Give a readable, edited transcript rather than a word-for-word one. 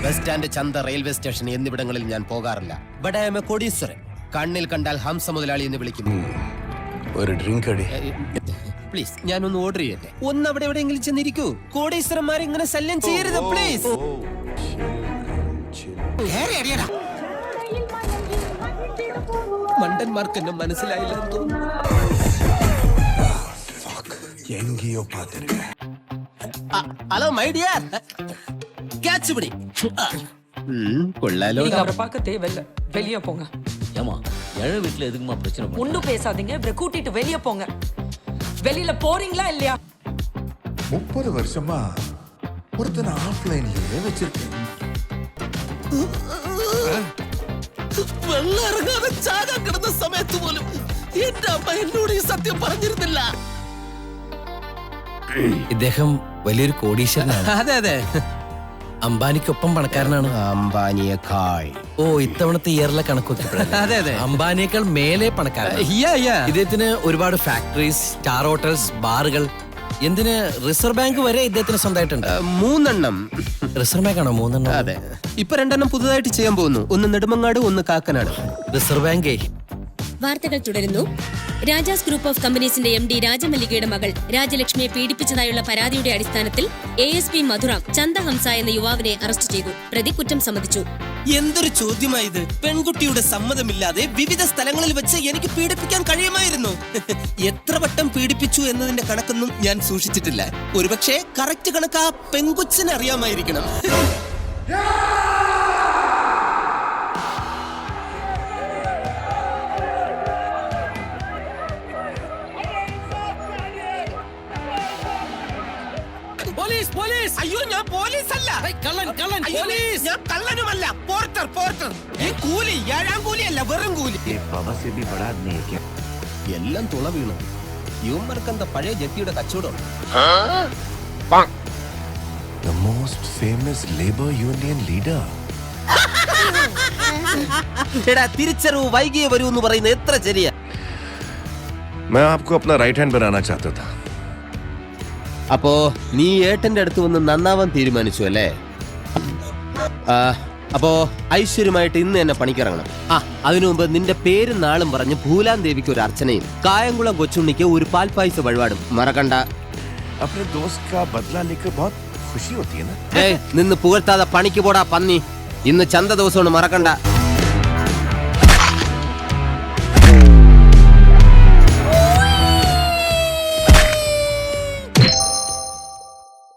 Bus stand, ചന്ത, railway station എന്നിവിടങ്ങളിൽ ഞാൻ പോകാറില്ല. ഇവിടെ കോടീശ്വരൻ. കണ്ണിൽ കണ്ടാൽ ഹംസ മുതലാളി എന്ന് വിളിക്കും. ഒരു ഡ്രിങ്ക് അടി പ്ലീസ്, ഞാനൊന്ന് ഓർഡർ ചെയ്യട്ടെ. ഒന്ന് അവിടെ എവിടെയെങ്കിലും ചെന്നിരിക്കൂ. കോടീശ്വരന്മാരെ ഇങ്ങനെ ശല്യം ചെയ്യരുത് പ്ലീസ്. മണ്ടന്മാർക്ക് എന്നെ മനസ്സിലായില്ലെന്ന് തോന്നുന്നു. ഹലോ മൈ ഡിയർ, ക്യാച്ച് പിടി. கொள்ளாலோ. நீங்க அவரை பார்க்க தேவையில்ல, வெளியே போங்க. ஏமா ஏழை வீட்டுல எதுக்குமா பிரச்சனை? ஒன்னும் பேசாதீங்க, இவரை கூட்டிட்டு வெளியே போங்க. வெளியில போறீங்களா இல்லையா? 30 வருஷமா ஒருத்தனை ஆஃப்லைன்லயே வச்சிருக்கேன். വെള്ളമിറങ്ങാതെ ചാകാൻ കിടന്ന സമയത്ത് പോലും എന്റെ അമ്മ എന്നോട് ഈ സത്യം പറഞ്ഞിരുന്നില്ല. ഇദ്ദേഹം വലിയൊരു കോടീശ്വരനാണ്. അതെ അതെ, അംബാനിക്കൊപ്പം പണക്കാരനാണ്. അംബാനിയേക്കാൾ. ഓ, ഇത്തവണത്തെ ഇയറിലെ കണക്ക് അതെ അതെ, അംബാനിയേക്കാൾ മേലെ പണക്കാരൻ. ഇദ്ദേഹത്തിന് ഒരുപാട് ഫാക്ടറീസ്, സ്റ്റാർ ഹോട്ടൽസ്, ബാറുകൾ, എന്തിന് റിസർവ് ബാങ്ക് വരെ ഇദ്ദേഹത്തിന് സ്വന്തമായിട്ടുണ്ട്. 3 എണ്ണം. റിസർവ് ബാങ്ക് ആണോ 3 എണ്ണം? അതെ, ഇപ്പൊ 2 എണ്ണം പുതുതായിട്ട് ചെയ്യാൻ പോകുന്നു. ഒന്ന് നെടുമങ്ങാട്, ഒന്ന് കാക്കനാട്. റിസർവ് ബാങ്കേ. വാർത്തകൾ തുടരുന്നു. രാജാസ് ഗ്രൂപ്പ് ഓഫ് കമ്പനീസിന്റെ MD രാജമല്ലികയുടെ മകൾ രാജലക്ഷ്മിയെ പീഡിപ്പിച്ചതായുള്ള പരാതിയുടെ അടിസ്ഥാനത്തിൽ ASP മധുറാം ചന്ദഹംസ എന്ന യുവാവിനെ അറസ്റ്റ് ചെയ്തു. പ്രതി കുറ്റം സമ്മതിച്ചു. എന്തൊരു ചോദ്യമായത്! പെൺകുട്ടിയുടെ സമ്മതമില്ലാതെ വിവിധ സ്ഥലങ്ങളിൽ വെച്ച് എനിക്ക് പീഡിപ്പിക്കാൻ കഴിയുമായിരുന്നു. എത്ര വട്ടം പീഡിപ്പിച്ചു എന്നതിന്റെ കണക്കൊന്നും ഞാൻ സൂക്ഷിച്ചിട്ടില്ല. ഒരുപക്ഷെ കറക്റ്റ് കണക്ക് ആ പെൺകൊച്ചിനെ അറിയാമായിരിക്കണം. Police, police! അയ്യോ, ഞാൻ പോലീസ് അല്ല. കള്ളൻ, കള്ളൻ, അയ്യോ, പോലീസ്! ഞാൻ കള്ളനുമല്ല, പോർട്ടർ, പോർട്ടർ. ഈ കൂലി 7ാം കൂലിയല്ല, വെറും കൂലി. എല്ലാം തുള വീണു. യുവമർക്കെന്താ പഴയ ജെട്ടിയുടെ കച്ചവടം. The most famous labor union leader. എടാ, തിരിച്ചറിവ് വൈകിയേ വരൂ എന്ന് പറയുന്നത് എത്ര ശരിയാ. मैं आपको अपना राइट हैंड बनाना चाहता था. അപ്പോ നീ ഏട്ടന്റെ അടുത്ത് വന്ന് നന്നാവാൻ തീരുമാനിച്ചു അല്ലേ? അപ്പോ ഐശ്വര്യമായിട്ട് ഇന്ന് തന്നെ പണിക്കിറങ്ങണം. അതിനു മുമ്പ് നിന്റെ പേരും നാളും പറഞ്ഞ് ഭൂലാൻ ദേവിക്ക് ഒരു അർച്ചനയും കായംകുളം കൊച്ചുണ്ണിക്ക് ഒരു പാൽപ്പായസ വഴിപാടും മറക്കണ്ട. अपने दोस्त का बदला लेकर बहुत खुशी होती है ना. നിന്ന് പുകഴ്ത്താതെ പണിക്ക് പോടാ പന്നി. ഇന്ന് ചന്ത ദിവസമാണ്, മറക്കണ്ട.